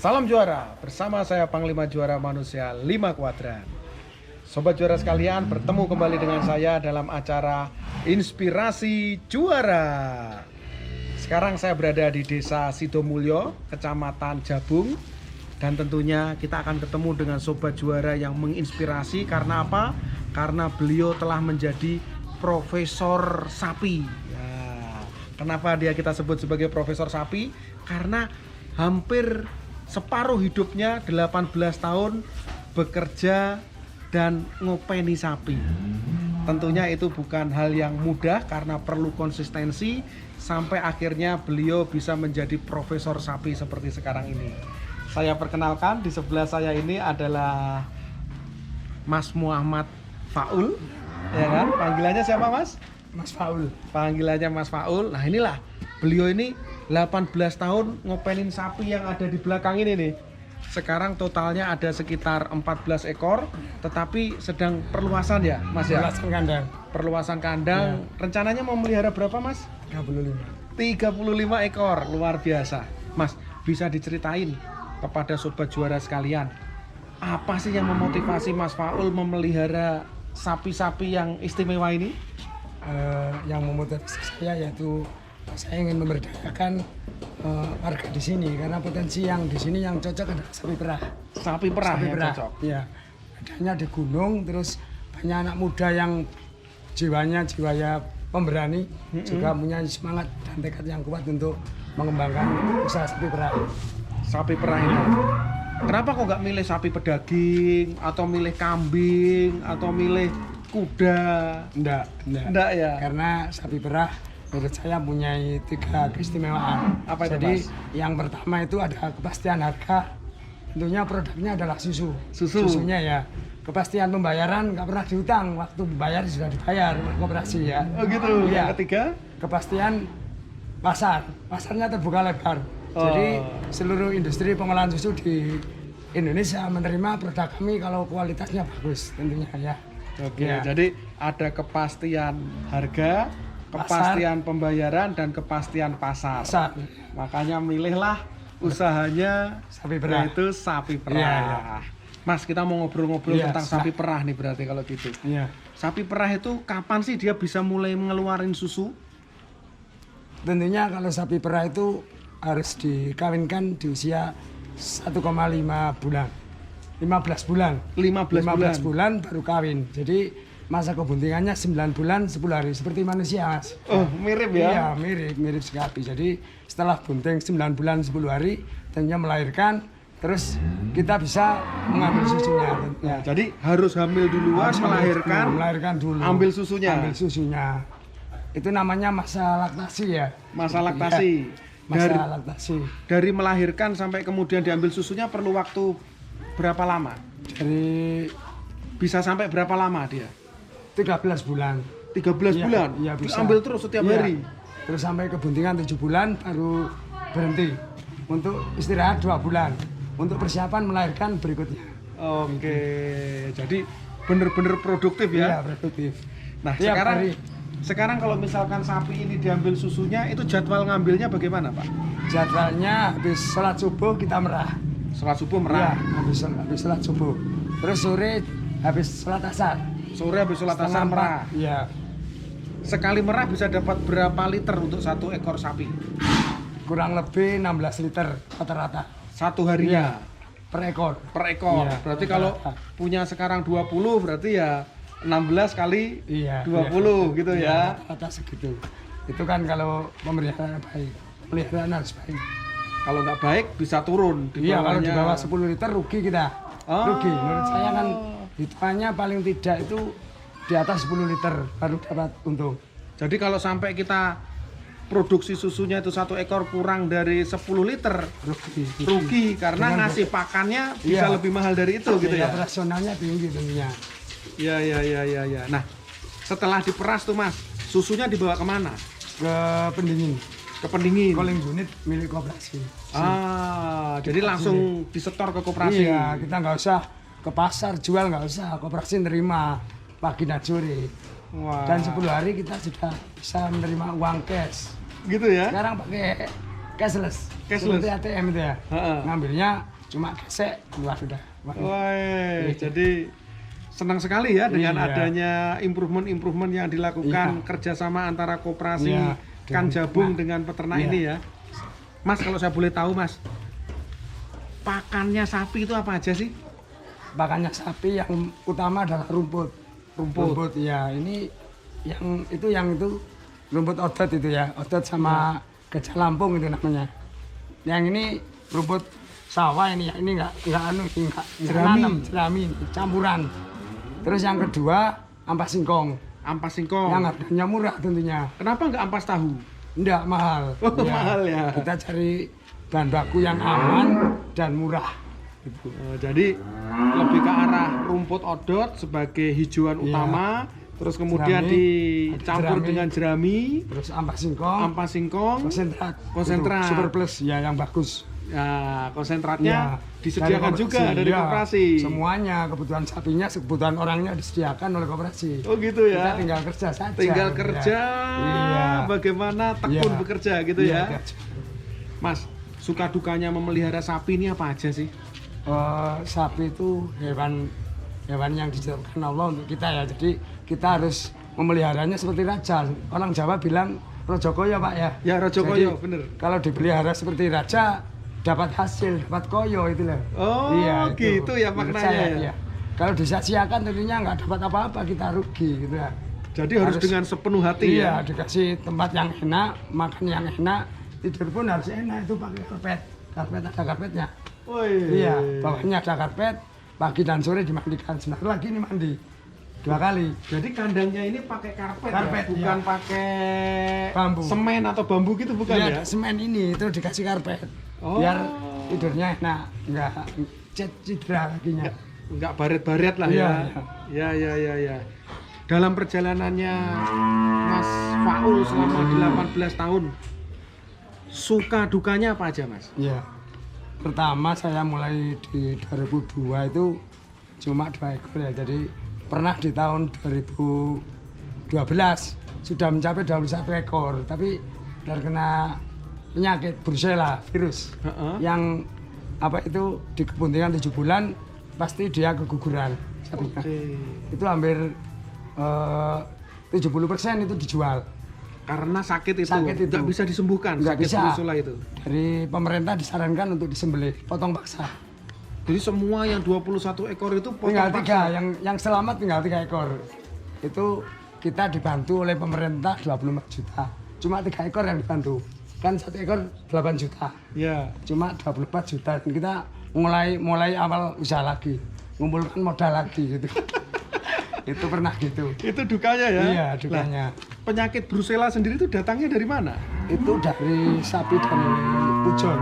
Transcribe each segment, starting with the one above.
Salam juara, bersama saya Panglima Juara Manusia 5 Kuadran. Sobat juara sekalian, bertemu kembali dengan saya dalam acara Inspirasi Juara. Sekarang saya berada di Desa Sidomulyo, Kecamatan Jabung. Dan tentunya kita akan ketemu dengan sobat juara yang menginspirasi. Karena apa? Karena beliau telah menjadi Profesor Sapi. Ya, kenapa kita sebut sebagai Profesor Sapi? Karena hampir separuh hidupnya 18 tahun bekerja dan ngopeni sapi. Tentunya itu bukan hal yang mudah karena perlu konsistensi sampai akhirnya beliau bisa menjadi profesor sapi seperti sekarang ini. Saya perkenalkan, di sebelah saya ini adalah Mas Muhammad Faul, ya kan? Panggilannya siapa, Mas? Mas Faul. Panggilannya Mas Faul. Nah, inilah beliau ini 18 tahun ngopenin sapi yang ada di belakang ini nih. Sekarang totalnya ada sekitar 14 ekor, tetapi sedang perluasan ya, Mas ya? Perluasan kandang. Perluasan kandang. Ya. Rencananya mau melihara berapa, Mas? 35 ekor, luar biasa. Mas, bisa diceritain kepada sobat juara sekalian, apa sih yang memotivasi Mas Faul memelihara sapi-sapi yang istimewa ini? Yang memotivasi saya yaitu saya ingin memberdayakan warga di sini karena potensi yang di sini yang cocok adalah sapi perah. Sapi perah yang cocok. Ya, adanya di gunung, terus banyak anak muda yang jiwanya pemberani, juga punya semangat dan tekad yang kuat untuk mengembangkan usaha sapi perah. Sapi perah ini. Kenapa kok nggak milih sapi pedaging atau milih kambing atau milih kuda? Enggak ya. Karena sapi perah menurut saya punya 3 keistimewaan. Apa itu, Jadi Mas? yang pertama itu ada kepastian harga. Tentunya produknya adalah susu. Susunya ya. Kepastian pembayaran nggak pernah diutang. Waktu bayar sudah dibayar koperasi ya. Oh gitu. Ya. Yang ketiga? Kepastian pasar. Pasarnya terbuka lebar. Jadi seluruh industri pengolahan susu di Indonesia menerima produk kami kalau kualitasnya bagus tentunya ya. Oke, Ya. jadi ada kepastian harga, kepastian pembayaran, dan kepastian pasar. Makanya milihlah usahanya sapi perah. Yaitu sapi perah. Ya. Mas, kita mau ngobrol-ngobrol Ya, tentang sapi perah nih berarti kalau gitu. Ya. Sapi perah itu kapan sih dia bisa mulai ngeluarin susu? Tentunya kalau sapi perah itu harus dikawinkan di usia 1,5 bulan. 15 bulan. 15 bulan baru kawin. Jadi masa kebuntingannya 9 bulan 10 hari seperti manusia, Mas. Oh, mirip ya? Iya, mirip sekali. Jadi setelah bunting 9 bulan 10 hari tentunya melahirkan, terus kita bisa mengambil susunya. Ya, jadi harus hamil duluan, melahirkan dulu. Ambil susunya. Itu namanya masa laktasi ya. Masa laktasi. Laktasi. Dari melahirkan sampai kemudian diambil susunya perlu waktu berapa lama? Bisa sampai berapa lama dia? 13 bulan. 13 bulan? Iya, bisa. Ambil terus setiap hari? Terus sampai kebuntingan 7 bulan baru berhenti. Untuk istirahat 2 bulan. Untuk persiapan melahirkan berikutnya. Oke, jadi bener-bener produktif ya? Iya, produktif. Nah, sekarang kalau misalkan sapi ini diambil susunya, itu jadwal ngambilnya bagaimana, Pak? Jadwalnya habis sholat subuh kita merah. Sholat subuh merah? Iya, habis sholat subuh. Terus sore habis sholat asar. Sore habis sholat asar merah? Iya. Sekali merah bisa dapat berapa liter untuk 1 ekor sapi? Kurang lebih 16 liter rata-rata. Satu harinya? Iya. Per ekor. Per ekor? Iya, berarti kalau punya sekarang 20 berarti ya 16 kali 20 gitu ya? Rata segitu. Itu kan kalau pemeliharaan baik. Pemeliharaan harus baik. Kalau nggak baik bisa turun. Iya, kalau di bawah 10 liter rugi kita. Rugi. Menurut saya kan hitungannya paling tidak itu di atas 10 liter baru dapat untung. Jadi kalau sampai kita produksi susunya itu 1 ekor kurang dari 10 liter rugi karena ngasih pakannya bisa lebih mahal dari itu gitu ya? Operasionalnya tinggi tentunya. Iya. Nah, setelah diperas tuh, Mas, susunya dibawa kemana? Ke pendingin. Ke pendingin? Cooling unit milik koperasi. Jadi langsung disetor ke koperasi? Iya, kita nggak usah ke pasar jual, nggak usah. Koperasi nerima pagi dan sore. Dan 10 hari kita sudah bisa menerima uang cash. Gitu ya? Sekarang pakai cashless. Cashless. Seperti ATM itu ya. Heeh. Ngambilnya cuma gesek keluar sudah. Wah, jadi senang sekali ya dengan Iya. adanya improvement yang dilakukan Iya. kerjasama antara koperasi Iya, Kan dengan Jabung peternak. dengan peternak Iya. ini ya. Mas, kalau saya boleh tahu Mas, pakannya sapi itu apa aja sih? Pakannya sapi yang utama adalah rumput. Rumput. Ya, ini yang itu rumput odot itu ya. Odot sama gajah Lampung itu namanya. Yang ini rumput sawah ini ya. Ini enggak Jerami. nanam, jerami campuran. Terus yang kedua ampas singkong. Ampas singkong. Yang harganya murah tentunya. Kenapa nggak ampas tahu? Enggak mahal. Oh, mahal ya. Kita cari bahan baku yang aman dan murah. Jadi lebih ke arah rumput odot sebagai hijauan Iya. utama, terus kemudian Jerami, dicampur jerami. dengan jerami, Terus ampas singkong, ampas singkong, konsentrat. Konsentrat. Itu super plus ya yang bagus. ya konsentratnya Ya, disediakan dari juga dari ya. koperasi. Semuanya kebutuhan sapinya, kebutuhan orangnya disediakan oleh koperasi. Oh gitu Kita ya. tinggal kerja saja. Tinggal ya. kerja, Iya. bagaimana tekun Iya. bekerja gitu Iya, ya. Mas, suka dukanya memelihara sapi ini apa aja sih? Sapi itu hewan yang diciptakan Allah untuk kita ya. Jadi kita harus memeliharanya seperti raja. Orang Jawa bilang rojokoyo Pak ya. Ya, rojokoyo, Jadi, bener. Kalau dipelihara seperti raja dapat hasil, dapat koyo itu loh. Oh, gitu ya maknanya ya. Iya. Kalau disia-siakan tentunya nggak dapat apa-apa, kita rugi gitu ya. Jadi harus dengan sepenuh hati Iya, ya. dikasih tempat yang enak, makan yang enak, tidur pun harus enak, itu pakai karpet. Karpet ada karpetnya. Woi. Iya, bawahnya ada karpet, pagi dan sore dimandikan. Sebentar lagi ini mandi 2 kali. Jadi kandangnya ini pakai karpet, Karpet, ya? Bukan iya. pakai Bambu. semen atau bambu gitu bukan Iya, ya? ada semen ini itu dikasih karpet. Oh. Biar tidurnya enak, nggak cedera kakinya. Enggak baret-baret lah Iya, ya. Ya. Dalam perjalanannya Mas Faul selama 18 tahun, suka dukanya apa aja Mas? Iya. Pertama saya mulai di 2002 itu cuma 2 ekor ya. Jadi pernah di tahun 2012 sudah mencapai 21 ekor, tapi terkena penyakit Brucella virus. Heeh. Yang apa itu di kebuntingan 7 bulan pasti dia keguguran sapinya. Oke. Itu hampir 70% itu dijual. Karena sakit itu, Sakit itu. nggak bisa disembuhkan, Nggak sakit bisa. Brucella itu. Dari pemerintah disarankan untuk disembelih, potong paksa. Jadi semua yang 21 ekor itu potong Tinggal 3, paksa. yang selamat tinggal 3 ekor. Itu kita dibantu oleh pemerintah 24 juta. Cuma 3 ekor yang dibantu. Kan 1 ekor 8 juta. Ya. Cuma 24 juta. Dan kita mulai awal usaha lagi. Ngumpulkan modal lagi gitu. Itu pernah gitu. Itu dukanya ya? Iya, dukanya. Lah, penyakit Brucella sendiri itu datangnya dari mana? Itu dari sapi dari Pujon.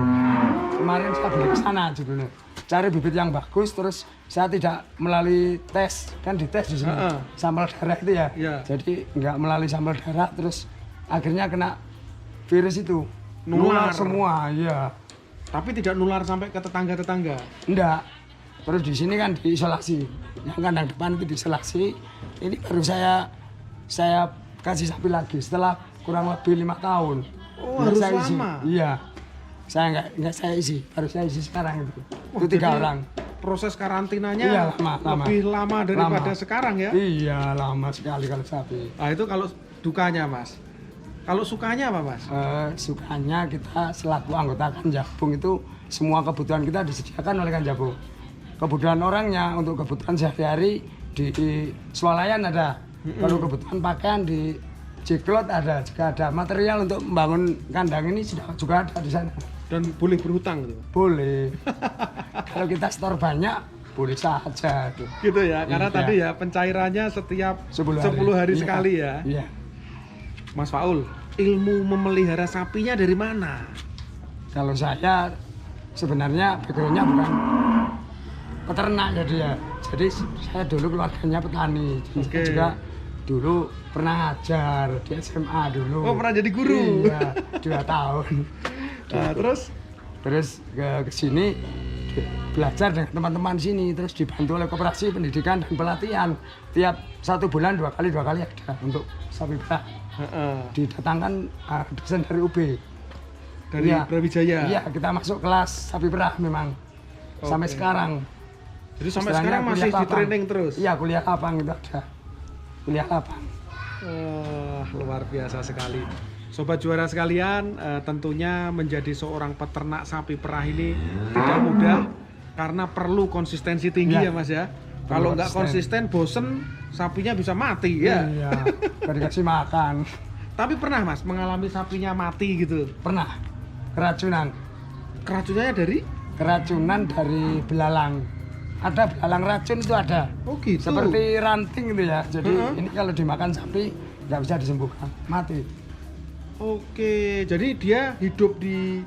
Kemarin saya beli ke sana judulnya. Cari bibit yang bagus, terus saya tidak melalui tes, kan dites di sini. Heeh. Sampel darah itu ya. Iya. Jadi nggak melalui sampel darah, terus akhirnya kena virus itu. Nular. Semua, iya. Tapi tidak nular sampai ke tetangga-tetangga. Enggak. Terus di sini kan diisolasi. Yang kandang depan itu diisolasi. Ini baru saya kasih sapi lagi setelah kurang lebih 5 tahun. Oh, Nggak harus saya isi. lama? Iya. Saya nggak saya isi, baru saya isi sekarang itu. Wah, Itu 3 jadi orang. Proses karantinanya Iya, lama. lebih lama daripada Lama. sekarang ya? Iya, lama sekali kalau sapi. Nah itu kalau dukanya Mas. Kalau sukanya apa Mas? Sukanya kita selaku anggota Kanjabung itu semua kebutuhan kita disediakan oleh Kanjabung. Kebutuhan orangnya untuk kebutuhan sehari-hari di swalayan ada. Kalau kebutuhan pakaian di Jiklot ada, juga ada. Material untuk membangun kandang ini juga ada di sana. Dan boleh berhutang gitu? Boleh. Kalau kita stor banyak, boleh saja tuh. Gitu ya, karena Iya. tadi ya pencairannya setiap 10 hari Iya. sekali ya. Iya. Mas Faul, ilmu memelihara sapinya dari mana? Kalau saya sebenarnya backgroundnya bukan peternak jadi ya. Jadi saya dulu keluarganya petani. Jadi Oke. saya juga dulu pernah ngajar di SMA dulu. Oh, pernah jadi guru? Iya, 2 tahun. Nah, terus? Terus ke sini belajar dengan teman-teman sini, terus dibantu oleh koperasi pendidikan dan pelatihan. Tiap 1 bulan 2 kali ada untuk sapi perah. Heeh. Didatangkan dosen dari UB. dari Iya. Brawijaya. Iya, kita masuk kelas sapi perah memang. Sampai Oke. sekarang. Jadi sampai Istilahnya sekarang masih kuliah di lapang. training terus. Iya, kuliah lapang itu ada. Kuliah lapang. Wah, luar biasa sekali. Sobat juara sekalian, tentunya menjadi seorang peternak sapi perah ini tidak mudah karena perlu konsistensi tinggi Ya. ya Mas ya. Kalau nggak konsisten, bosen, sapinya bisa mati ya. Iya, gak dikasih makan. Tapi pernah Mas mengalami sapinya mati gitu. Pernah keracunan. Keracunannya dari? Keracunan dari belalang. Ada belalang racun itu ada. Oh gitu. Seperti ranting gitu ya. Jadi Heeh. ini kalau dimakan sapi nggak bisa disembuhkan, mati. Oke, jadi dia hidup di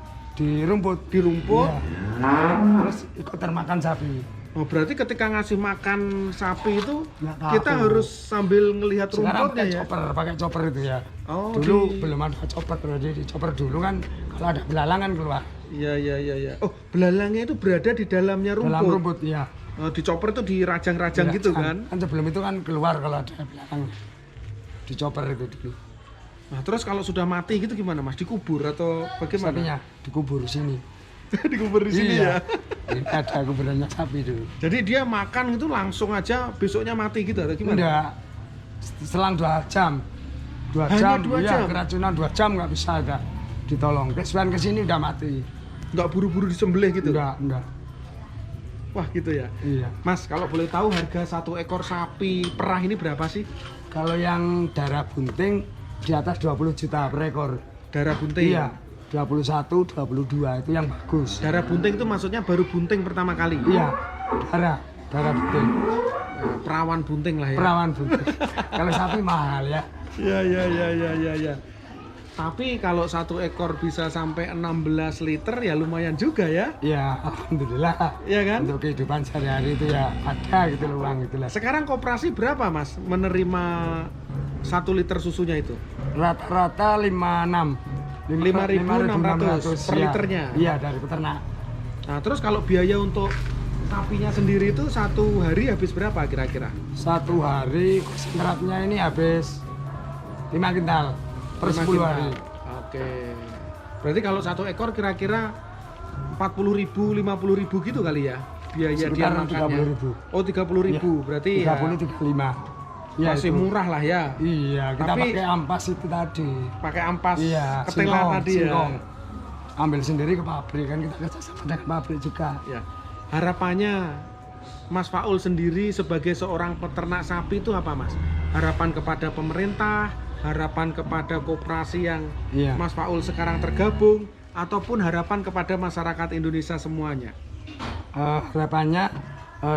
Rumput. rumput. Iya. Terus ikut termakan sapi. Oh, berarti ketika ngasih makan sapi itu Nggak tahu. kita harus sambil ngelihat Sekarang rumputnya pakai ya. pakai chopper itu ya. Oh, Dulu di- belum ada chopper, jadi di chopper dulu kan kalau ada belalang kan keluar. Iya iya iya iya. Oh, belalangnya itu berada di dalamnya rumput. Dalam rumput ya. Oh, di chopper itu dirajang-rajang gitu kan. Kan sebelum itu kan keluar kalau ada belalang. Di chopper itu dulu. Nah, terus kalau sudah mati gitu gimana Mas? Dikubur atau bagaimana? Sapinya dikubur sini. Dikubur di sini Iya. ya. Ini ada kuburannya sapi dulu. Jadi dia makan itu langsung aja besoknya mati gitu atau gimana? Enggak. Selang 2 jam. 2 Hanya jam. 2 iya, jam? keracunan 2 jam nggak bisa ada ditolong. Kesulitan kesini udah mati. Nggak buru-buru disembelih gitu? Enggak. Wah gitu ya. Iya. Mas, kalau boleh tahu harga satu ekor sapi perah ini berapa sih? Kalau yang darah bunting di atas 20 juta per ekor. Darah bunting? Iya. 21, 22 itu yang bagus. Darah bunting itu maksudnya baru bunting pertama kali? Iya. Darah bunting. Nah, perawan bunting lah ya? Perawan bunting. Kalau sapi mahal ya. Ya. Tapi kalau satu ekor bisa sampai 16 liter ya lumayan juga ya? Ya, alhamdulillah. Iya kan? Untuk kehidupan sehari-hari itu ya ada gitu loh, uang gitu lah. Sekarang koperasi berapa Mas menerima 1 liter susunya itu? Rata-rata 56. 5.600 per iya. liternya? Iya, dari peternak. Nah terus kalau biaya untuk sapinya sendiri itu satu hari habis berapa kira-kira? Satu hari konsentratnya ini habis 5 kintal per 5 10 kintal. hari. Oke. Berarti kalau satu ekor kira-kira 40.000, 50.000 gitu kali ya? Biaya dia Sekitar makannya. 30.000. Oh 30.000, berarti 30 ya 35. Ya, masih itu. murah lah ya. Iya, kita Tapi- pakai ampas itu tadi. Pakai ampas Iya, ketela tadi ya. singkong. Ambil sendiri ke pabrik kan kita kerja sama dengan pabrik juga. Ya. Harapannya Mas Faul sendiri sebagai seorang peternak sapi itu apa Mas? Harapan kepada pemerintah, harapan kepada koperasi yang Iya. Mas Faul sekarang tergabung, ataupun harapan kepada masyarakat Indonesia semuanya. Harapannya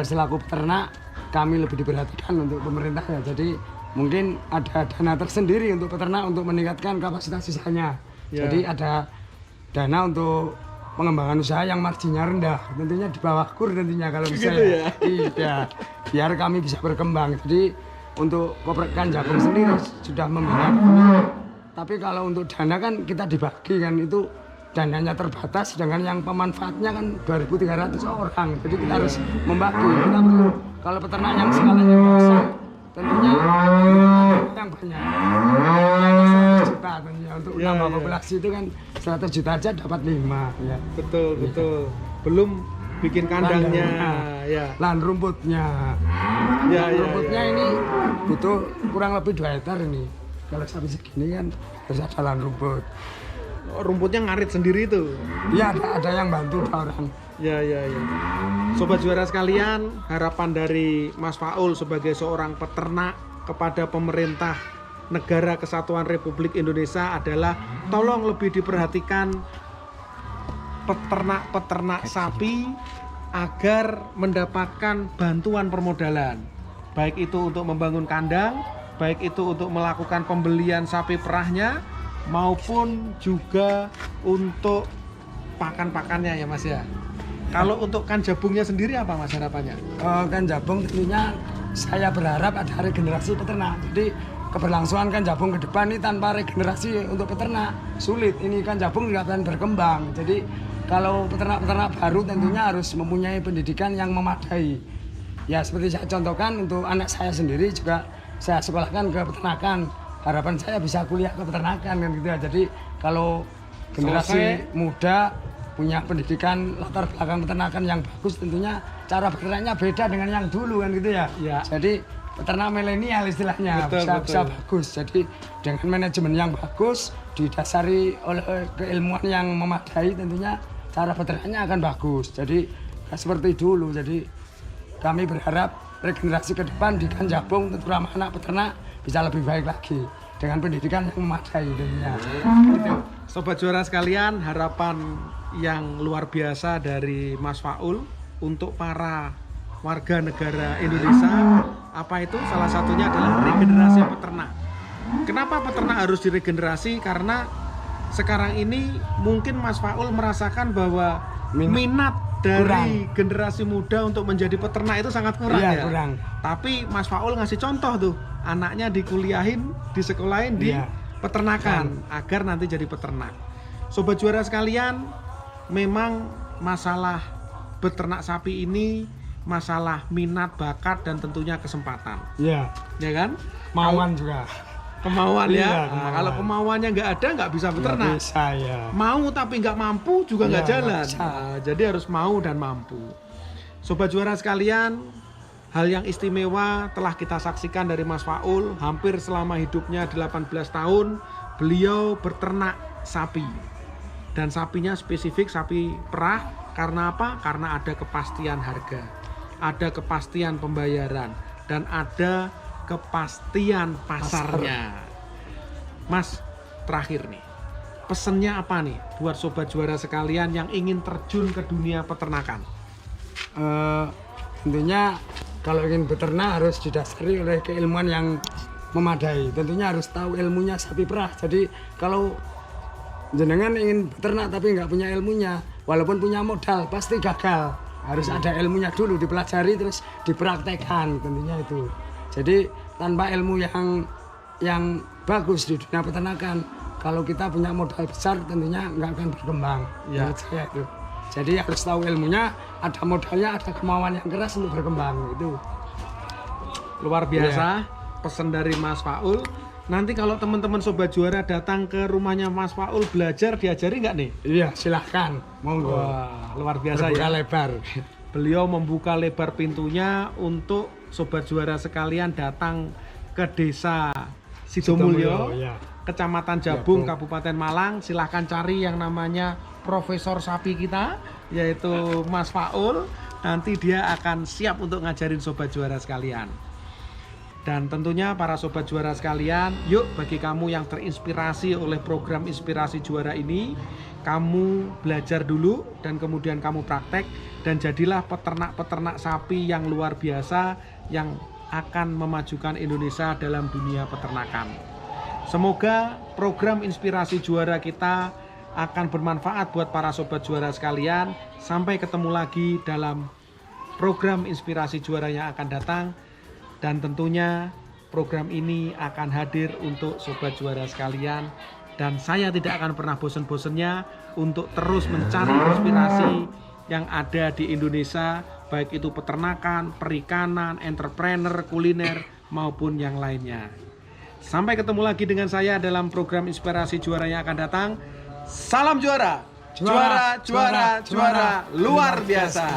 selaku peternak kami lebih diperhatikan untuk pemerintah ya. Jadi mungkin ada dana tersendiri untuk peternak untuk meningkatkan kapasitas usahanya. Ya. Jadi ada dana untuk pengembangan usaha yang marginnya rendah. Tentunya di bawah kur tentunya kalau bisa. Gitu ya? Iya. Biar kami bisa berkembang. Jadi untuk Koperkan Jabung sendiri sudah membina kami. Tapi kalau untuk dana kan kita dibagi kan itu dananya terbatas, sedangkan yang pemanfaatnya kan 2.300 orang. Jadi kita harus membagi. Kita perlu kalau peternak yang skalanya besar, tentunya yang banyak. 100 juta tentunya untuk Ya, nambah ya. populasi itu kan 100 juta aja dapat 5 ya. Betul. Belum bikin kandangnya, ya. Lahan rumputnya. Ya, Rumputnya ini butuh kurang lebih 2 hektar ini. Kalau sapi segini kan harus ada lahan rumput. Oh, rumputnya ngarit sendiri itu. Iya, ada yang bantu 2 orang. Ya. Sobat juara sekalian, harapan dari Mas Faul sebagai seorang peternak kepada pemerintah Negara Kesatuan Republik Indonesia adalah tolong lebih diperhatikan peternak-peternak sapi agar mendapatkan bantuan permodalan. Baik itu untuk membangun kandang, baik itu untuk melakukan pembelian sapi perahnya, maupun juga untuk pakan-pakannya ya Mas ya. Kalau untuk kan jabungnya sendiri apa Mas harapannya? Kan Jabung tentunya saya berharap ada regenerasi peternak. Jadi keberlangsungan kan Jabung ke depan ini tanpa regenerasi untuk peternak sulit. Ini kan Jabung nggak akan berkembang. Jadi kalau peternak-peternak baru tentunya harus mempunyai pendidikan yang memadai. Ya seperti saya contohkan untuk anak saya sendiri juga saya sekolahkan ke peternakan. Harapan saya bisa kuliah ke peternakan kan gitu ya. Jadi kalau generasi muda punya pendidikan latar belakang peternakan yang bagus, tentunya cara berternaknya beda dengan yang dulu kan gitu ya. Ya. Jadi peternak milenial istilahnya Betul, bisa bagus. Jadi dengan manajemen yang bagus didasari oleh keilmuan yang memadai, tentunya cara peternaknya akan bagus. Jadi nggak seperti dulu. Jadi kami berharap regenerasi ke depan di Kanjabung terutama anak peternak bisa lebih baik lagi dengan pendidikan yang memadai tentunya. Gitu. Sobat Juara sekalian, harapan yang luar biasa dari Mas Faul untuk para warga negara Indonesia, apa itu? Salah satunya adalah regenerasi peternak. Kenapa peternak harus diregenerasi? Karena sekarang ini mungkin Mas Faul merasakan bahwa minat dari generasi muda untuk menjadi peternak itu sangat kurang Iya, ya. kurang. Tapi Mas Faul ngasih contoh tuh, anaknya dikuliahin, disekolahin di Iya. peternakan agar nanti jadi peternak. Sobat Juara sekalian, memang masalah beternak sapi ini masalah minat, bakat, dan tentunya kesempatan, Iya. ya kan? Mauan juga. Kemauan ya. Iya, Nah, kemauan. kalau kemauannya nggak ada, nggak bisa beternak. Nggak bisa ya. Mau tapi nggak mampu juga nggak Iya, jalan. nggak bisa. Nah, jadi harus mau dan mampu. Sobat Juara sekalian, hal yang istimewa telah kita saksikan dari Mas Faul. Hampir selama hidupnya 18 tahun beliau beternak sapi. Dan sapinya spesifik sapi perah. Karena apa? Karena ada kepastian harga, ada kepastian pembayaran, dan ada kepastian pasarnya. Mas, terakhir nih, pesennya apa nih buat Sobat Juara sekalian yang ingin terjun ke dunia peternakan? Tentunya kalau ingin beternak harus didasari oleh keilmuan yang memadai. Tentunya harus tahu ilmunya sapi perah. Jadi kalau jenengan ingin beternak tapi nggak punya ilmunya, walaupun punya modal pasti gagal. Harus ada ilmunya dulu, dipelajari terus dipraktekkan, tentunya itu. Jadi tanpa ilmu yang bagus di dunia peternakan, kalau kita punya modal besar tentunya nggak akan berkembang. Ya. Menurut saya itu. Jadi harus tahu ilmunya, ada modalnya, ada kemauan yang keras untuk berkembang itu. Luar biasa pesan dari Mas Faul. Nanti kalau teman-teman Sobat Juara datang ke rumahnya Mas Faul belajar, diajari nggak nih? Iya, silahkan. Monggo. Wah, luar biasa Terbuka ya. lebar. Beliau membuka lebar pintunya untuk Sobat Juara sekalian datang ke desa Sidomulyo, ya. Kecamatan Jabung, Jabung. Kabupaten Malang. Silahkan cari yang namanya Profesor Sapi kita, yaitu Mas Faul. Nanti dia akan siap untuk ngajarin Sobat Juara sekalian. Dan tentunya para Sobat Juara sekalian, yuk bagi kamu yang terinspirasi oleh program Inspirasi Juara ini, kamu belajar dulu dan kemudian kamu praktek dan jadilah peternak-peternak sapi yang luar biasa yang akan memajukan Indonesia dalam dunia peternakan. Semoga program Inspirasi Juara kita akan bermanfaat buat para Sobat Juara sekalian. Sampai ketemu lagi dalam program Inspirasi Juara yang akan datang. Dan tentunya program ini akan hadir untuk Sobat Juara sekalian. Dan saya tidak akan pernah bosan-bosannya untuk terus mencari inspirasi yang ada di Indonesia, baik itu peternakan, perikanan, entrepreneur, kuliner, maupun yang lainnya. Sampai ketemu lagi dengan saya dalam program Inspirasi Juara yang akan datang. Salam juara, juara, juara, juara, luar biasa.